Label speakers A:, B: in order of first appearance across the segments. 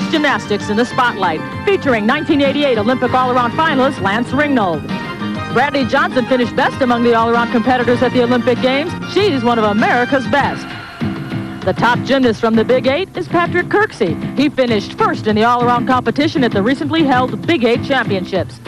A: men's gymnastics in the spotlight, featuring 1988 Olympic all-around finalist Lance Ringnold. Brandy Johnson finished best among the all-around competitors at the Olympic Games. She's one of America's best. The top gymnast from the Big Eight is Patrick Kirksey. He finished first in the all-around competition at the recently held Big Eight Championships.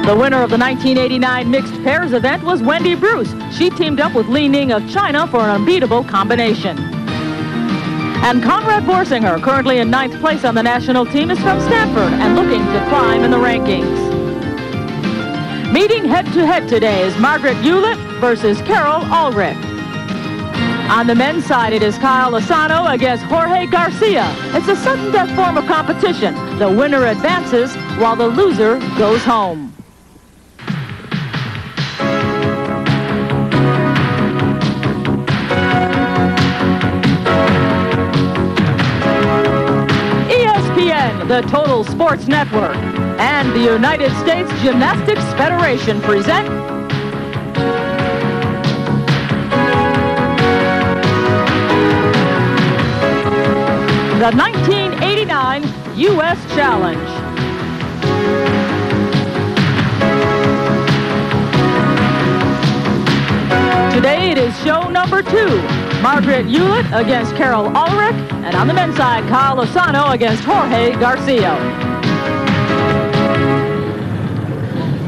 A: The winner of the 1989 mixed pairs event was Wendy Bruce. She teamed up with Li Ning of China for an unbeatable combination. And Conrad Borsinger, currently in 9th place on the national team, is from Stanford and looking to climb in the rankings. Meeting head-to-head today is Margaret Ulett versus Carol Ulrich. On the men's side, it is Kyle Asano against Jorge Garcia. It's a sudden death form of competition. The winner advances while the loser goes home. ESPN, the Total Sports Network, and the United States Gymnastics Federation present the 1989 U.S. Challenge. Today it is show number 2. Margaret Ulett against Carol Ulrich, and on the men's side, Kyle Asano against Jorge Garcia.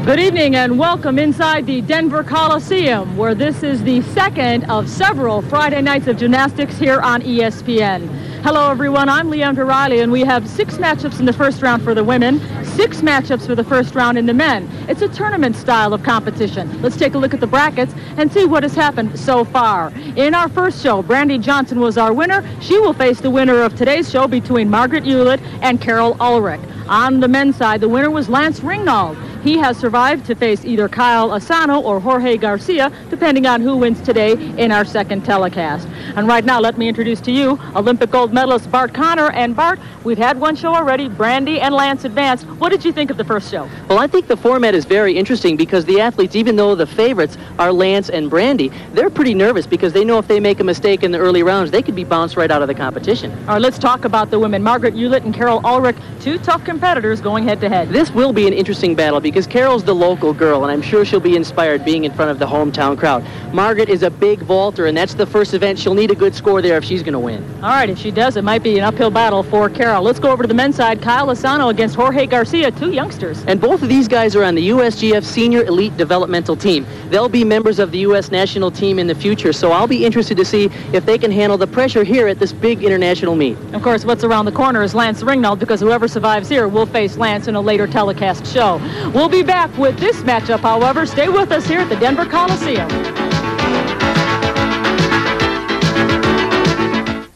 A: Good evening and welcome inside the Denver Coliseum, where this is the second of several Friday nights of gymnastics here on ESPN. Hello everyone, I'm Leandra Riley, and we have 6 matchups in the first round for the women, 6 matchups for the first round in the men. It's a tournament style of competition. Let's take a look at the brackets and see what has happened so far. In our first show, Brandy Johnson was our winner. She will face the winner of today's show between Margaret Ulett and Carol Ulrich. On the men's side, the winner was Lance Ringnold. He has survived to face either Kyle Asano or Jorge Garcia, depending on who wins today in our second telecast. And right now, let me introduce to you Olympic gold medalist Bart Connor. And Bart, we've had one show already. Brandy and Lance advanced. What did you think of the first show?
B: Well, I think the format is very interesting because the athletes, even though the favorites are Lance and Brandy, they're pretty nervous because they know if they make a mistake in the early rounds, they could be bounced right out of the competition.
A: All right, let's talk about the women. Margaret Ulett and Carol Ulrich, 2 tough competitors going head-to-head.
B: This will be an interesting battle because Carol's the local girl, and I'm sure she'll be inspired being in front of the hometown crowd. Margaret is a big vaulter, and that's the first event. She'll need a good score there if she's going to win.
A: All right, if she does, it might be an uphill battle for Carol. Let's go over to the men's side. Kyle Asano against Jorge Garcia, 2 youngsters.
B: And both of these guys are on the USGF Senior Elite Developmental Team. They'll be members of the U.S. national team in the future, so I'll be interested to see if they can handle the pressure here at this big international meet.
A: Of course, what's around the corner is Lance Ringnold, because whoever survives here will face Lance in a later telecast show. We'll be back with this matchup, however. Stay with us here at the Denver Coliseum.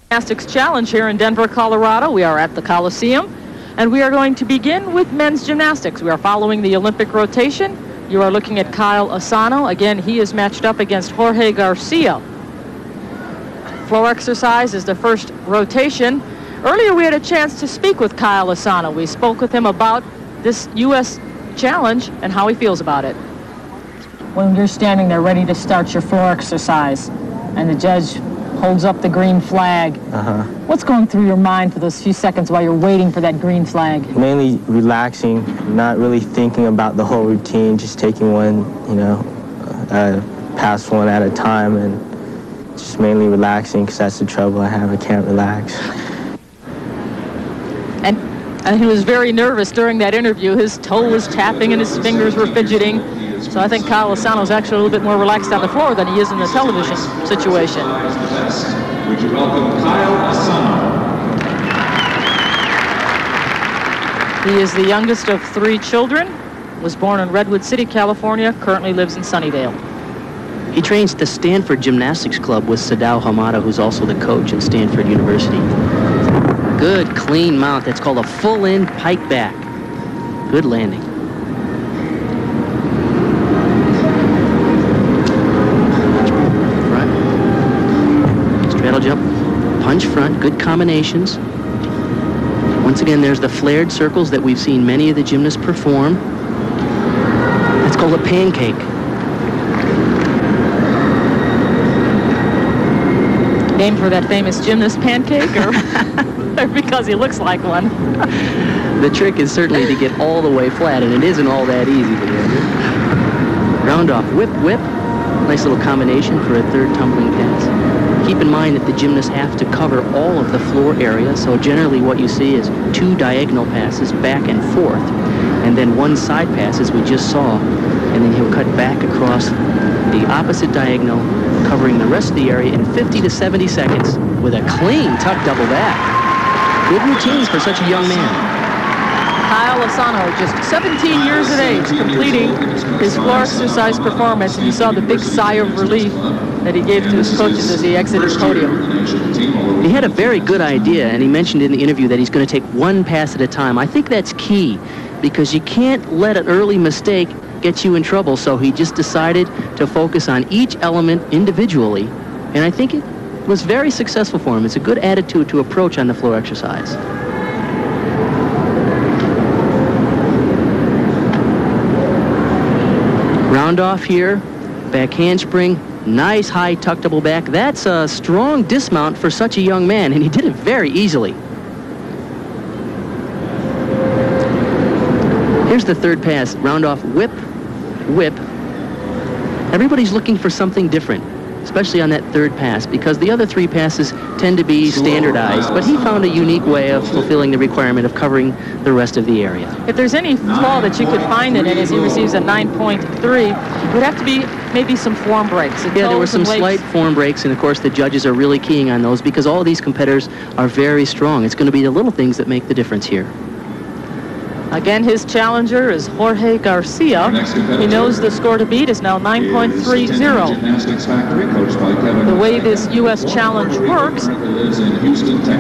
A: Gymnastics Challenge here in Denver, Colorado. We are at the Coliseum, and we are going to begin with men's gymnastics. We are following the Olympic rotation. You are looking at Kyle Asano. Again, he is matched up against Jorge Garcia. Floor exercise is the first rotation. Earlier, we had a chance to speak with Kyle Asano. We spoke with him about this U.S. challenge and how he feels about it. When you're standing there ready to start your floor exercise and the judge holds up the green flag, what's going through your mind for those few seconds while you're waiting for that green flag?
C: Mainly relaxing, not really thinking about the whole routine, just taking one, past one at a time, and just mainly relaxing, because that's the trouble I have. I can't relax.
A: And he was very nervous during that interview. His toe was tapping and his fingers were fidgeting. So I think Kyle Asano is actually a little bit more relaxed on the floor than he is in the television situation.
D: Would you welcome Kyle Asano?
A: He is the youngest of 3 children. Was born in Redwood City, California. Currently lives in Sunnyvale.
B: He trains at the Stanford Gymnastics Club with Sadao Hamada, who's also the coach at Stanford University. Good, clean mount. That's called a full-in pike back. Good landing. Front. Straddle jump. Punch front. Good combinations. Once again, there's the flared circles that we've seen many of the gymnasts perform. That's called a pancake.
A: Named for that famous gymnast pancake, or because he looks like one?
B: The trick is certainly to get all the way flat, and it isn't all that easy to do. Round off, whip, whip. Nice little combination for a third tumbling pass. Keep in mind that the gymnasts have to cover all of the floor area, so generally what you see is 2 diagonal passes back and forth, and then 1 side pass, as we just saw, and then he'll cut back across the opposite diagonal, covering the rest of the area in 50 to 70 seconds with a clean tuck double back. Good routines for such a young man.
A: Kyle Asano, just 17 years of age, completing his floor exercise performance, and you saw the big sigh of relief that he gave to his coaches as he exited the podium.
B: He had a very good idea, and he mentioned in the interview that he's going to take 1 pass at a time. I think that's key, because you can't let an early mistake get you in trouble, so he just decided to focus on each element individually, and I think it was very successful for him. It's a good attitude to approach on the floor exercise. Round off here, back handspring, nice high tuck double back. That's a strong dismount for such a young man, and he did it very easily. Here's the third pass, round off, whip, whip. Everybody's looking for something different, especially on that third pass, because the other 3 passes tend to be standardized, but he found a unique way of fulfilling the requirement of covering the rest of the area.
A: If there's any flaw that you could find in it as he receives a 9.3, it would have to be maybe some form breaks.
B: Yeah, there were some slight form breaks, and of course the judges are really keying on those because all of these competitors are very strong. It's going to be the little things that make the difference here.
A: Again, his challenger is Jorge Garcia. He knows the score to beat is now 9.30. The way this U.S. challenge works,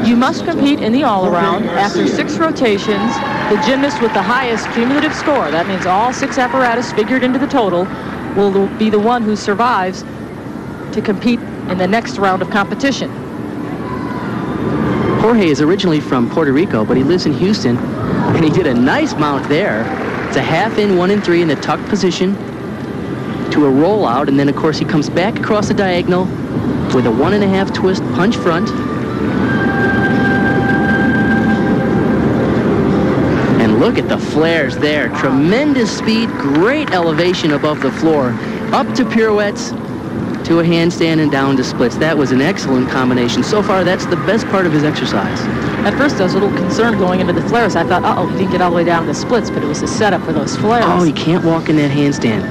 A: you must compete in the all-around. After 6 rotations, the gymnast with the highest cumulative score, that means all 6 apparatus figured into the total, will be the one who survives to compete in the next round of competition.
B: Jorge is originally from Puerto Rico, but he lives in Houston, and he did a nice mount there. It's a half in, 1 and 3 in the tuck position to a rollout, and then of course he comes back across the diagonal with a 1.5 twist punch front. And look at the flares there. Tremendous speed, great elevation above the floor. Up to pirouettes, to a handstand, and down to splits. That was an excellent combination. So far, that's the best part of his exercise.
A: At first, I was a little concerned going into the flares. I thought, uh-oh, he didn't get all the way down to the splits, but it was a setup for those flares.
B: Oh, he can't walk in that handstand.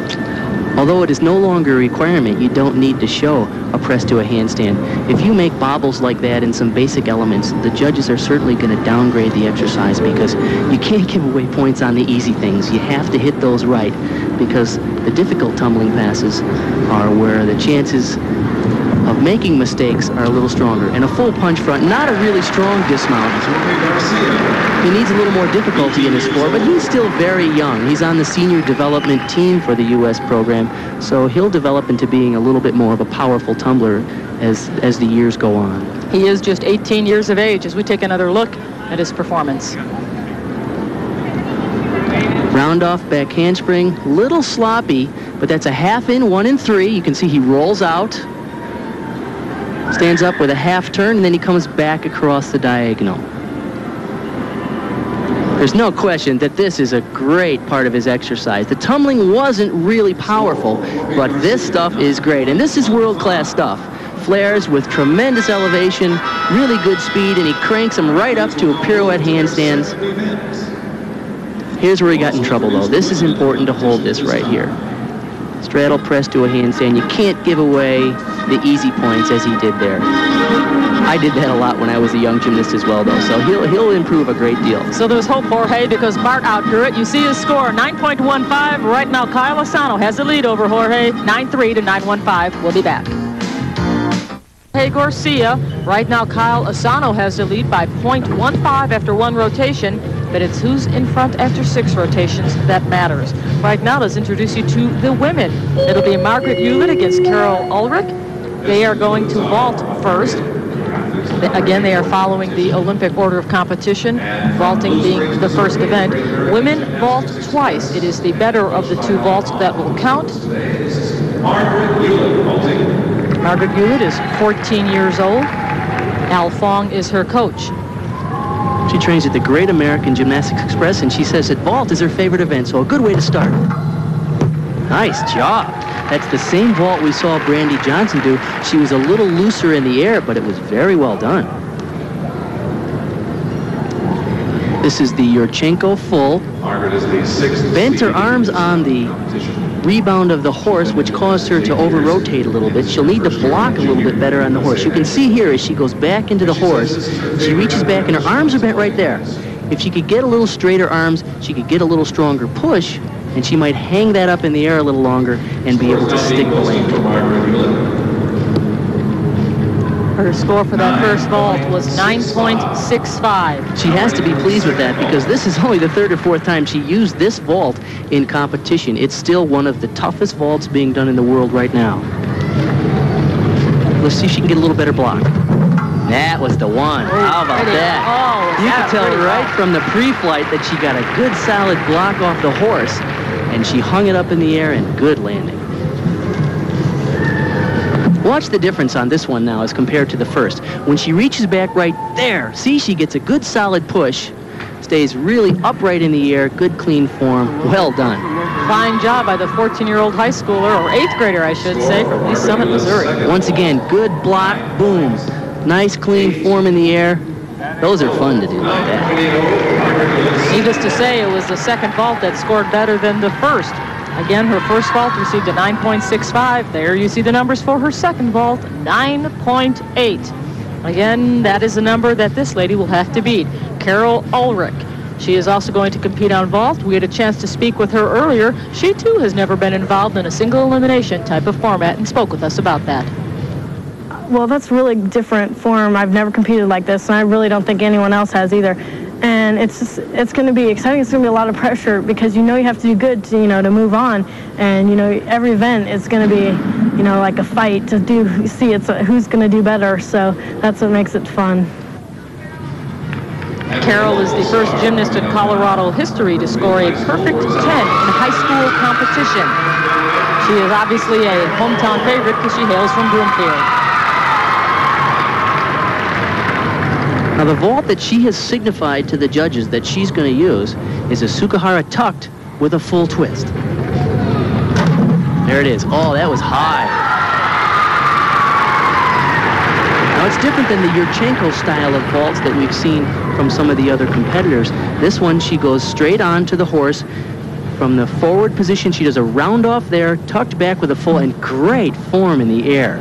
B: Although it is no longer a requirement, you don't need to show a press to a handstand. If you make bobbles like that in some basic elements, the judges are certainly going to downgrade the exercise because you can't give away points on the easy things. You have to hit those right because the difficult tumbling passes are where the chances of making mistakes are a little stronger. And a full punch front, not a really strong dismount. He needs a little more difficulty in his floor, but he's still very young. He's on the senior development team for the U.S. program, so he'll develop into being a little bit more of a powerful tumbler as the years go on.
A: He is just 18 years of age as we take another look at his performance.
B: Round off back handspring, little sloppy, but that's a half in, 1 and 3. You can see he rolls out, stands up with a half turn, and then he comes back across the diagonal. There's no question that this is a great part of his exercise. The tumbling wasn't really powerful, but this stuff is great, and this is world-class stuff. Flares with tremendous elevation, really good speed, and he cranks them right up to a pirouette handstands. Here's where he got in trouble, though. This is important to hold this right here. Straddle press to a handstand. You can't give away the easy points as he did there. I did that a lot when I was a young gymnast as well, though, so he'll improve a great deal.
A: So there's hope, Jorge, because Bart outgrew it. You see his score, 9.15. Right now, Kyle Asano has the lead over Jorge, 9.3 to 9.15. We'll be back. Jorge Garcia, right now Kyle Asano has the lead by 0.15 after 1 rotation, but it's who's in front after 6 rotations that matters. Right now, let's introduce you to the women. It'll be Margaret Ulett against Carol Ulrich. They are going to vault first. Again, they are following the Olympic order of competition, vaulting being the first event. Women vault twice. It is the better of the 2 vaults that will count.
D: Margaret Ulett vaulting.
A: Margaret Ulett is 14 years old. Al Fong is her coach.
B: She trains at the Great American Gymnastics Express, and she says that vault is her favorite event, so a good way to start. Nice job. That's the same vault we saw Brandy Johnson do. She was a little looser in the air, but it was very well done. This is the Yurchenko full.
D: Margaret is the sixth.
B: Bent her arms on the rebound of the horse, which caused her to over-rotate a little bit. She'll need to block a little bit better on the horse. You can see here as she goes back into the horse, she reaches back and her arms are bent right there. If she could get a little straighter arms, she could get a little stronger push, and she might hang that up in the air a little longer and be able to stick the landing.
A: Her score for that first vault was 9.65.
B: She has to be pleased with that because this is only the third or fourth time she used this vault in competition. It's still one of the toughest vaults being done in the world right now. Let's see if she can get a little better block. That was the one. How about that?
A: Oh,
B: you could tell right from the pre-flight that she got a good solid block off the horse, and she hung it up in the air and good landing. Watch the difference on this one now as compared to the first. When she reaches back right there, see, she gets a good solid push, stays really upright in the air, good clean form, well done.
A: Fine job by the 14-year-old high schooler, or 8th grader, I should say, from East Summit, Missouri.
B: Once again, good block, boom. Nice clean form in the air. Those are fun to do like that.
A: Needless to say, it was the second vault that scored better than the first. Again, her first vault received a 9.65. There you see the numbers for her second vault, 9.8. Again, that is the number that this lady will have to beat, Carol Ulrich. She is also going to compete on vault. We had a chance to speak with her earlier. She, too, has never been involved in a single elimination type of format and spoke with us about that.
E: Well, that's really different form. I've never competed like this, and I really don't think anyone else has either. And it's going to be exciting. It's going to be a lot of pressure because you have to do good to to move on. And every event is going to be like a fight to see who's going to do better. So that's what makes it fun.
A: Carol is the first gymnast in Colorado history to score a perfect 10 in high school competition. She is obviously a hometown favorite because she hails from Broomfield.
B: Now, the vault that she has signified to the judges that she's going to use is a Sukahara tucked with a full twist. There it is. Oh, that was high. Now, it's different than the Yurchenko style of vaults that we've seen from some of the other competitors. This one, she goes straight on to the horse. From the forward position, she does a round off there, tucked back with a full, and great form in the air.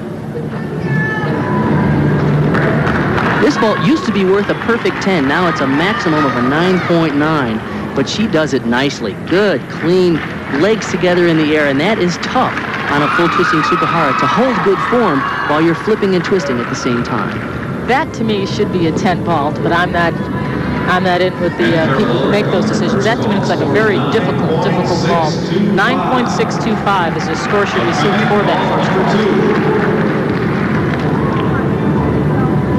B: This vault used to be worth a perfect 10. Now it's a maximum of a 9.9, but she does it nicely. Good, clean, legs together in the air, and that is tough on a full twisting Sukahara to hold good form while you're flipping and twisting at the same time.
A: That, to me, should be a 10 vault, but I'm not in with the people who make those decisions. That, to me, looks like a very difficult vault. 9.625 is the score she received for that first vault.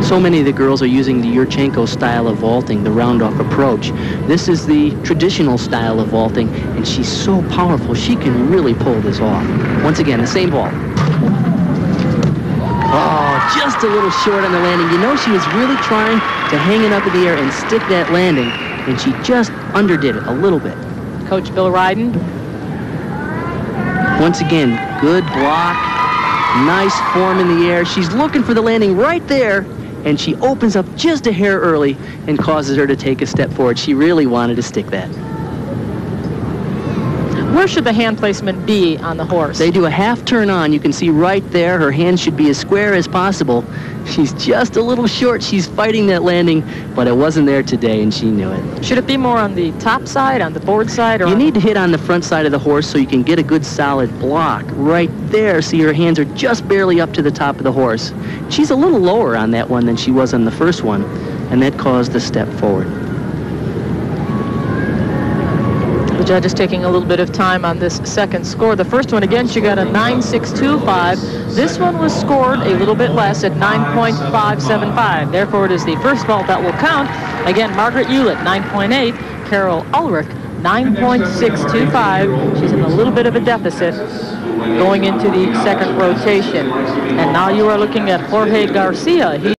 B: So many of the girls are using the Yurchenko style of vaulting, the round-off approach. This is the traditional style of vaulting, and she's so powerful, she can really pull this off. Once again, the same vault. Oh, just a little short on the landing. She was really trying to hang it up in the air and stick that landing, and she just underdid it a little bit.
A: Coach Bill Ryden.
B: Once again, good block, nice form in the air. She's looking for the landing right there, and she opens up just a hair early and causes her to take a step forward. She really wanted to stick that.
A: Where should the hand placement be on the horse?
B: They do a half turn on. You can see right there her hand should be as square as possible. She's just a little short. She's fighting that landing, but it wasn't there today, and she knew it.
A: Should it be more on the top side, on the board side? Or
B: you need to hit on the front side of the horse so you can get a good solid block right there. See, her hands are just barely up to the top of the horse. She's a little lower on that one than she was on the first one, and that caused the step forward. The judge is taking a little bit of time on this second score. The first one, again, she got a 9.625. This one was scored a little bit less at 9.575. Therefore, it is the first vault that will count. Again, Margaret Ulett, 9.8. Carol Ulrich, 9.625. She's in a little bit of a deficit going into the second rotation. And now you are looking at Jorge Garcia.